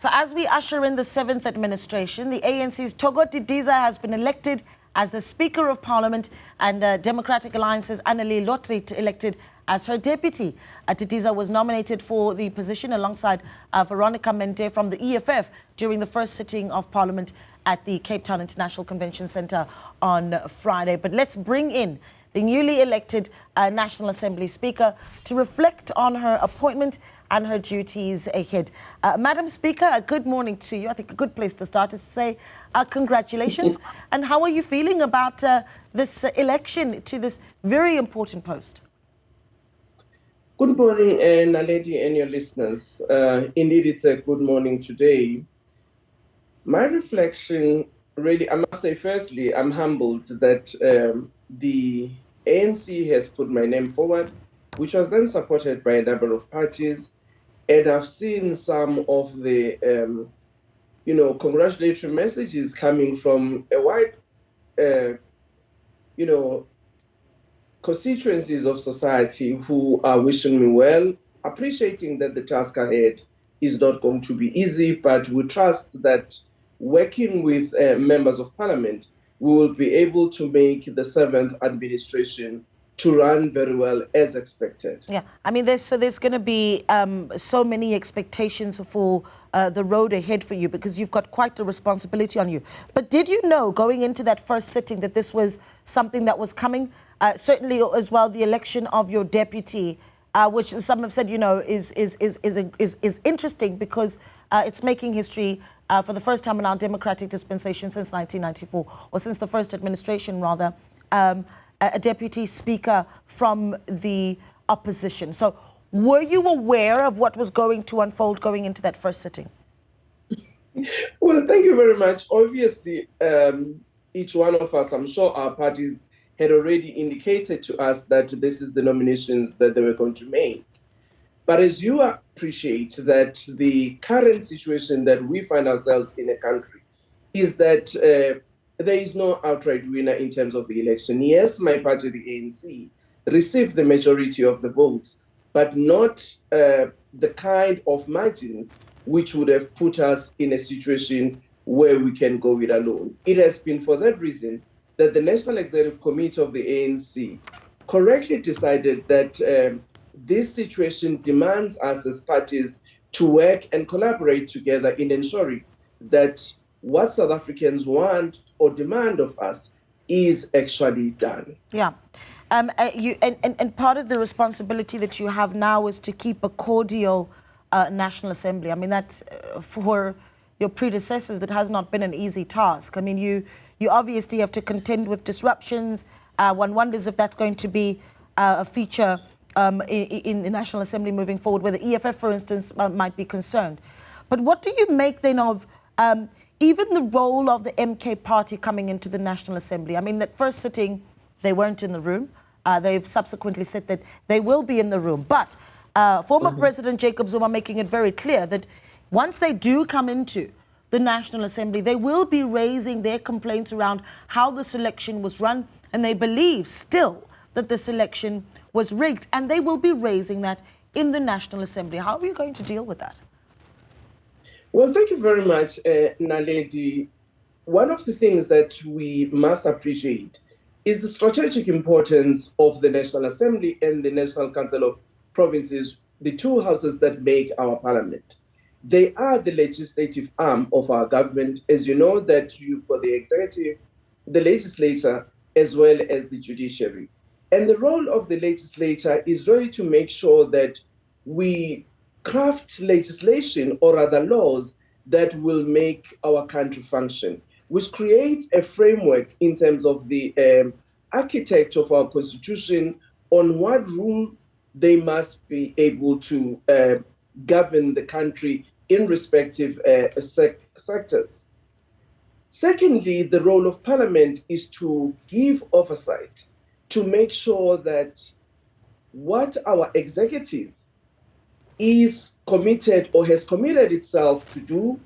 So as we usher in the 7th administration, the ANC's Thoko Didiza has been elected as the Speaker of Parliament and Democratic Alliance's Annelie Lotriet elected as her deputy. Didiza was nominated for the position alongside Veronica Mente from the EFF during the first sitting of Parliament at the Cape Town International Convention Centre on Friday. But let's bring in the newly elected National Assembly Speaker to reflect on her appointment and her duties ahead. Madam Speaker, good morning to you. I think a good place to start is to say congratulations. And how are you feeling about this election to this very important post? Good morning, Annelie and your listeners. Indeed, it's a good morning today. My reflection, really, I must say, firstly, I'm humbled that the ANC has put my name forward, which was then supported by a number of parties. And I've seen some of the, congratulatory messages coming from a wide, constituencies of society who are wishing me well, appreciating that the task ahead is not going to be easy, but we trust that working with members of parliament, we will be able to make the 7th administration to run very well as expected. Yeah, I mean, there's going to be so many expectations for the road ahead for you because you've got quite a responsibility on you. But did you know going into that first sitting that this was something that was coming? Certainly as well, the election of your deputy, which some have said, is interesting because it's making history for the first time in our democratic dispensation since 1994, or since the first administration, rather. A deputy speaker from the opposition. So were you aware of what was going to unfold going into that first sitting? Well, thank you very much. Obviously, each one of us, I'm sure our parties had already indicated to us that this is the nominations that they were going to make. But as you appreciate that the current situation that we find ourselves in a country is that there is no outright winner in terms of the election. Yes, my party, the ANC, received the majority of the votes, but not the kind of margins which would have put us in a situation where we can go it alone. It has been for that reason that the National Executive Committee of the ANC correctly decided that this situation demands us as parties to work and collaborate together in ensuring that what South Africans want or demand of us is actually done. Yeah. And part of the responsibility that you have now is to keep a cordial National Assembly. I mean, that's for your predecessors, that has not been an easy task. I mean, you obviously have to contend with disruptions. One wonders if that's going to be a feature in the National Assembly moving forward, where the EFF, for instance, might be concerned. But what do you make then of even the role of the MK party coming into the National Assembly? I mean, that first sitting, they weren't in the room. They've subsequently said that they will be in the room. But former President Jacob Zuma making it very clear that once they do come into the National Assembly, they will be raising their complaints around how the selection was run. And they believe still that the selection was rigged. And they will be raising that in the National Assembly. How are you going to deal with that? Well, thank you very much, Naledi. One of the things that we must appreciate is the strategic importance of the National Assembly and the National Council of Provinces, the two houses that make our parliament. They are the legislative arm of our government. As you know, that you've got the executive, the legislature, as well as the judiciary. And the role of the legislature is really to make sure that we craft legislation or other laws that will make our country function, which creates a framework in terms of the architecture of our constitution on what rule they must be able to govern the country in respective sectors. Secondly, the role of parliament is to give oversight, to make sure that what our executive is committed or has committed itself to do,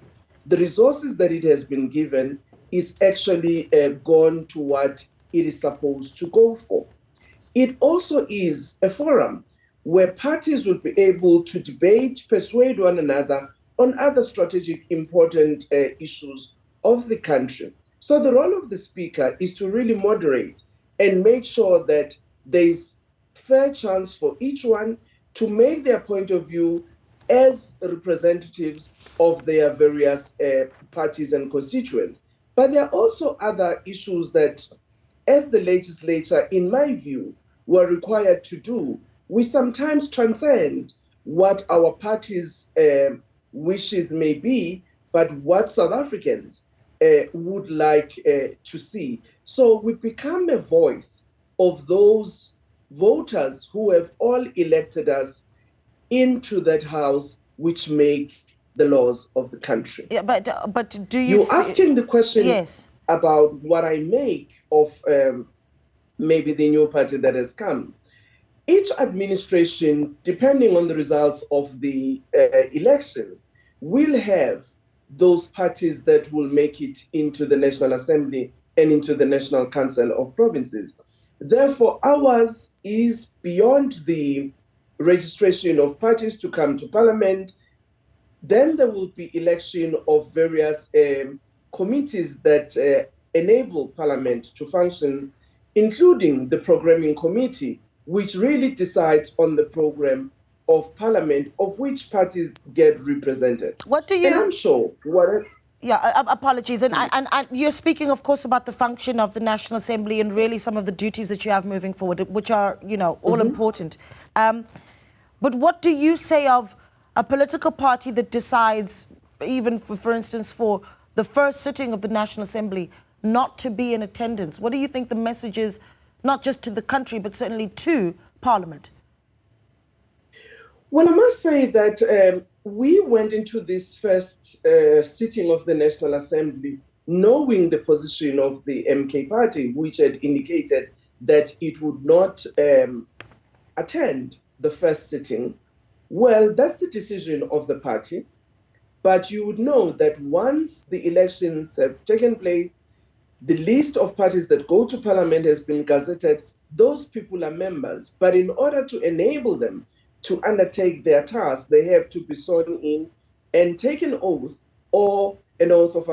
the resources that it has been given is actually gone to what it is supposed to go for. It also is a forum where parties will be able to debate, persuade one another on other strategic important issues of the country. So the role of the Speaker is to really moderate and make sure that there's fair chance for each one to make their point of view as representatives of their various parties and constituents. But there are also other issues that, as the legislature, in my view, were required to do. We sometimes transcend what our party's wishes may be, but what South Africans would like to see. So we become a voice of those voters who have all elected us into that house, which make the laws of the country. Yeah, but do you? You're asking the question yes. about what I make of maybe the new party that has come. Each administration, depending on the results of the elections, will have those parties that will make it into the National Assembly and into the National Council of Provinces. Therefore, ours is beyond the registration of parties to come to Parliament. Then there will be election of various committees that enable Parliament to function, including the Programming Committee, which really decides on the program of Parliament, of which parties get represented. What do you? And I'm sure what. Yeah, apologies. And you're speaking, of course, about the function of the National Assembly and really some of the duties that you have moving forward, which are, all important. But what do you say of a political party that decides, even for instance, for the first sitting of the National Assembly, not to be in attendance? What do you think the message is, not just to the country, but certainly to Parliament? Well, I must say that we went into this first sitting of the National Assembly knowing the position of the MK party, which had indicated that it would not attend the first sitting. Well, that's the decision of the party. But you would know that once the elections have taken place, the list of parties that go to Parliament has been gazetted. Those people are members. But in order to enable them to undertake their tasks, they have to be sworn in and take an oath, or an oath of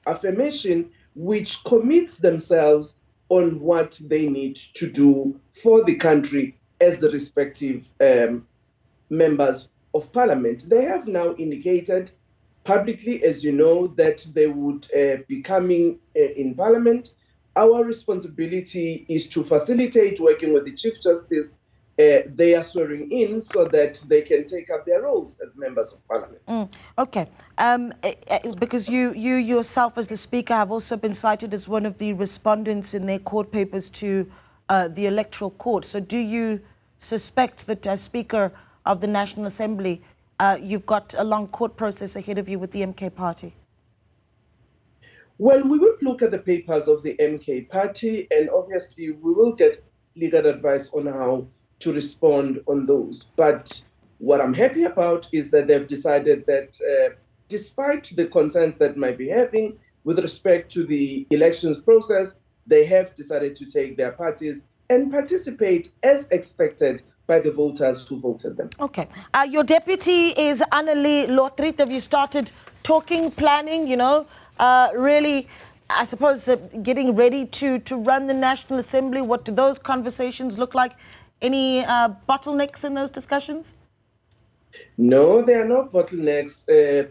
affirmation, which commits themselves on what they need to do for the country as the respective members of Parliament. They have now indicated publicly, as you know, that they would be coming in Parliament. Our responsibility is to facilitate working with the Chief Justice. They are swearing in so that they can take up their roles as members of Parliament. Okay, because you yourself as the Speaker have also been cited as one of the respondents in their court papers to the Electoral Court. So do you suspect that as Speaker of the National Assembly, you've got a long court process ahead of you with the MK party? Well, we will look at the papers of the MK party, and obviously we will get legal advice on how to respond on those. But what I'm happy about is that they've decided that despite the concerns that might be having with respect to the elections process, they have decided to take their parties and participate as expected by the voters who voted them. Okay. Your deputy is Annelie Lotriet. Have you started talking, planning, really, I suppose, getting ready to run the National Assembly? What do those conversations look like? Any bottlenecks in those discussions? No, there are no bottlenecks.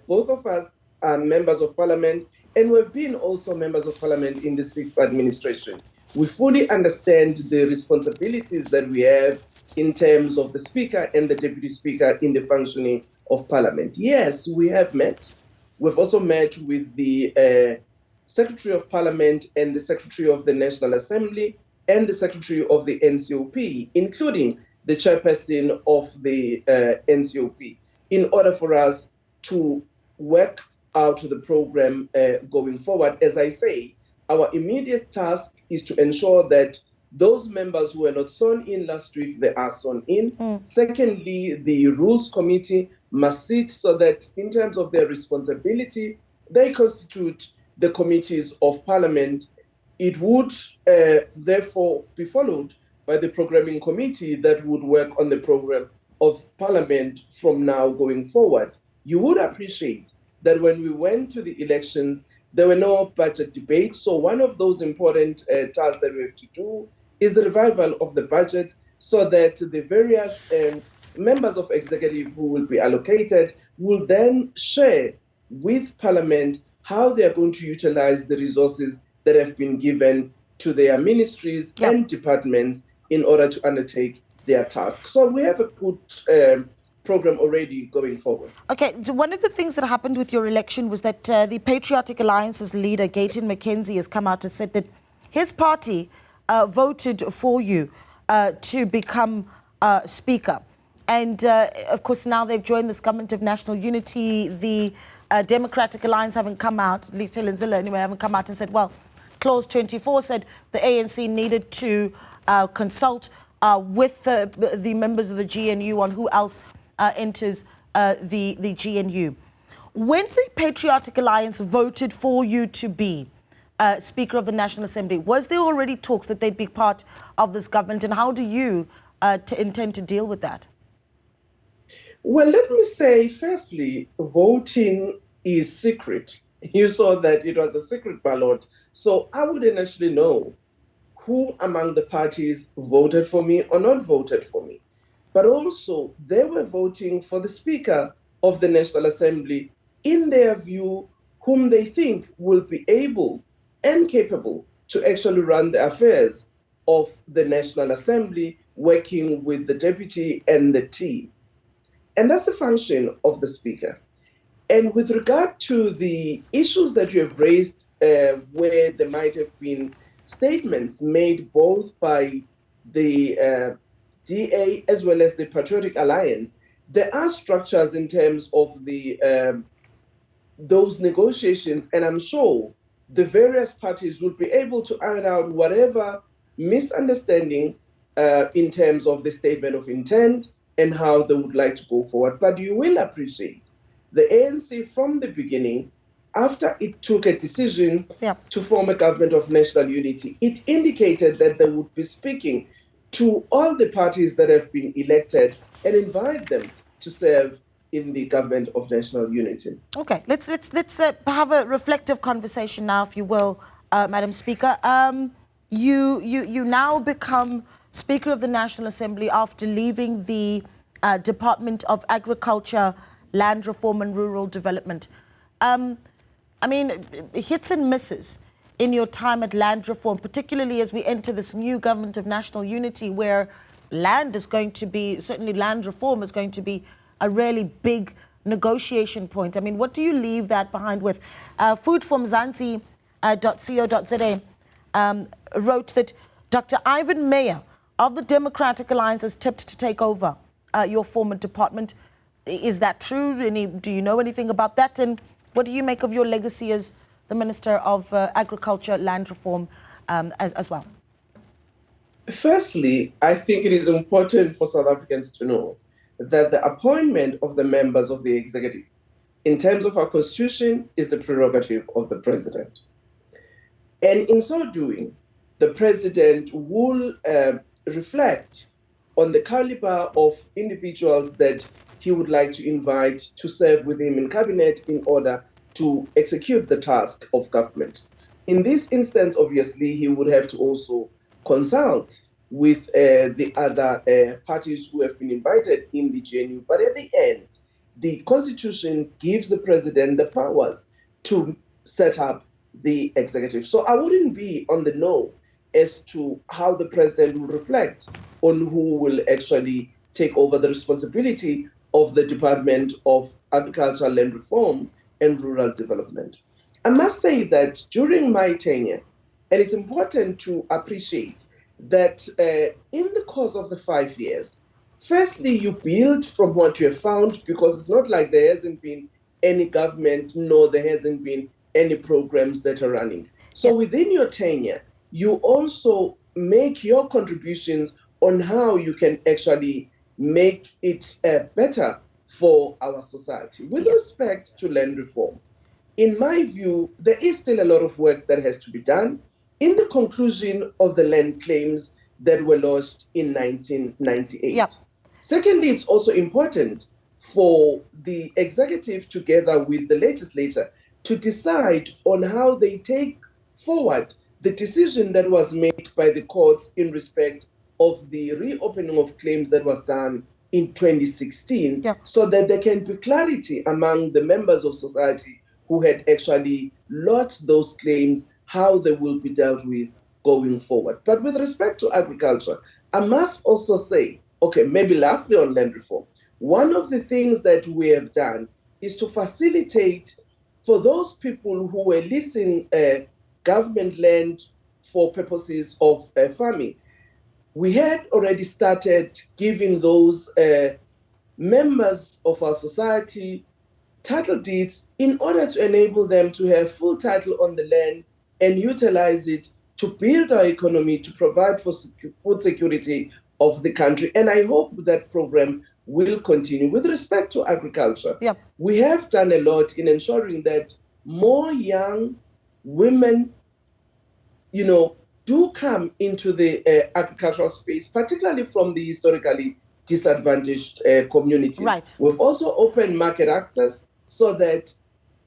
Both of us are members of Parliament, and we've been also members of Parliament in the 6th administration. We fully understand the responsibilities that we have in terms of the Speaker and the Deputy Speaker in the functioning of Parliament. Yes, we have met. We've also met with the Secretary of Parliament and the Secretary of the National Assembly and the Secretary of the NCOP, including the Chairperson of the NCOP, in order for us to work out the program going forward. As I say, our immediate task is to ensure that those members who were not sworn in last week, they are sworn in. Secondly, the Rules Committee must sit so that in terms of their responsibility, they constitute the committees of Parliament. It would therefore be followed by the Programming Committee that would work on the program of Parliament from now going forward. you would appreciate that when we went to the elections, there were no budget debates. So one of those important tasks that we have to do is the revival of the budget so that the various members of executive who will be allocated will then share with Parliament how they are going to utilize the resources that have been given to their ministries and departments in order to undertake their tasks. So we have a good program already going forward. Okay, one of the things that happened with your election was that the Patriotic Alliance's leader, Gayton McKenzie, has come out and said that his party voted for you to become Speaker. And, of course, now they've joined this government of national unity. The Democratic Alliance haven't come out, at least Helen Zille anyway, haven't come out and said, well, Clause 24 said the ANC needed to consult with the members of the GNU on who else enters the GNU. When the Patriotic Alliance voted for you to be Speaker of the National Assembly, was there already talks that they'd be part of this government, and how do you intend to deal with that? Well, let me say, firstly, voting is secret. You saw that it was a secret ballot, so I wouldn't actually know who among the parties voted for me or not voted for me. But also, they were voting for the Speaker of the National Assembly, in their view, whom they think will be able and capable to actually run the affairs of the National Assembly, working with the deputy and the team. And that's the function of the Speaker. And with regard to the issues that you have raised, where there might have been statements made both by the DA as well as the Patriotic Alliance, there are structures in terms of the those negotiations, and I'm sure the various parties would be able to iron out whatever misunderstanding in terms of the statement of intent and how they would like to go forward. But you will appreciate the ANC from the beginning, after it took a decision to form a government of national unity, it indicated that they would be speaking to all the parties that have been elected and invite them to serve in the government of national unity. Okay, let's have a reflective conversation now, if you will, Madam Speaker. You now become Speaker of the National Assembly after leaving the Department of Agriculture, Land Reform and Rural Development. I mean, hits and misses in your time at Land Reform, particularly as we enter this new government of national unity, where land is going to be, certainly land reform is going to be a really big negotiation point. I mean, what do you leave that behind with? Food from Zanzi.co.za wrote that Dr. Ivan Meyer of the Democratic Alliance is tipped to take over your former department. Is that true? Do you know anything about that? And what do you make of your legacy as the Minister of Agriculture, Land Reform as well? Firstly, I think it is important for South Africans to know that the appointment of the members of the executive, in terms of our constitution, is the prerogative of the president. And in so doing, the president will reflect on the caliber of individuals that he would like to invite to serve with him in cabinet in order to execute the task of government. In this instance, obviously, he would have to also consult with the other parties who have been invited in the GNU. But at the end, the Constitution gives the president the powers to set up the executive. So I wouldn't be on the know as to how the president will reflect on who will actually take over the responsibility of the Department of Agriculture, Land Reform and Rural Development. I must say that during my tenure, and it's important to appreciate that in the course of the 5 years, firstly, you build from what you have found, because it's not like there hasn't been any government, nor there hasn't been any programs that are running. So within your tenure, you also make your contributions on how you can actually make it better for our society. With respect to land reform, in my view, there is still a lot of work that has to be done in the conclusion of the land claims that were lodged in 1998. Secondly, it's also important for the executive together with the legislature to decide on how they take forward the decision that was made by the courts in respect of the reopening of claims that was done in 2016, so that there can be clarity among the members of society who had actually lodged those claims, how they will be dealt with going forward. But with respect to agriculture, I must also say, okay, maybe lastly on land reform, one of the things that we have done is to facilitate for those people who were leasing government land for purposes of farming. We had already started giving those members of our society title deeds in order to enable them to have full title on the land and utilize it to build our economy, to provide for food security of the country. And I hope that program will continue. With respect to agriculture, we have done a lot in ensuring that more young women, do come into the agricultural space, particularly from the historically disadvantaged communities. Right. We've also opened market access so that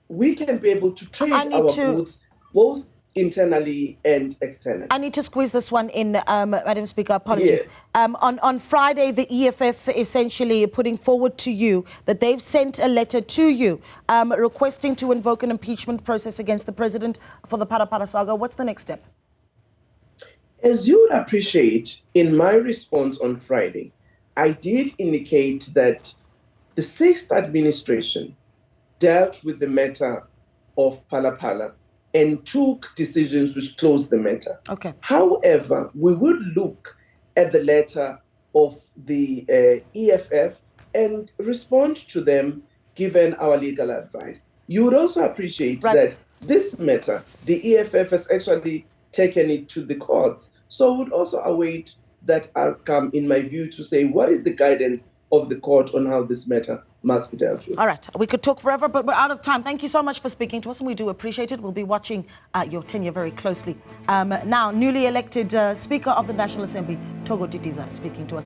we can be able to trade our goods both internally and externally. I need to squeeze this one in, Madam Speaker, apologies. Yes. On Friday, the EFF essentially putting forward to you that they've sent a letter to you requesting to invoke an impeachment process against the president for the Parapara saga. What's the next step? As you would appreciate, in my response on Friday, I did indicate that the 6th administration dealt with the matter of Palapala and took decisions which closed the matter. Okay. However, we would look at the letter of the EFF and respond to them given our legal advice. You would also appreciate that this matter, the EFF has actually taken it to the courts. So I would also await that outcome, in my view, to say what is the guidance of the court on how this matter must be dealt with. All right. We could talk forever, but we're out of time. Thank you so much for speaking to us, and we do appreciate it. We'll be watching your tenure very closely. Now, newly elected Speaker of the National Assembly, Thoko Didiza, speaking to us.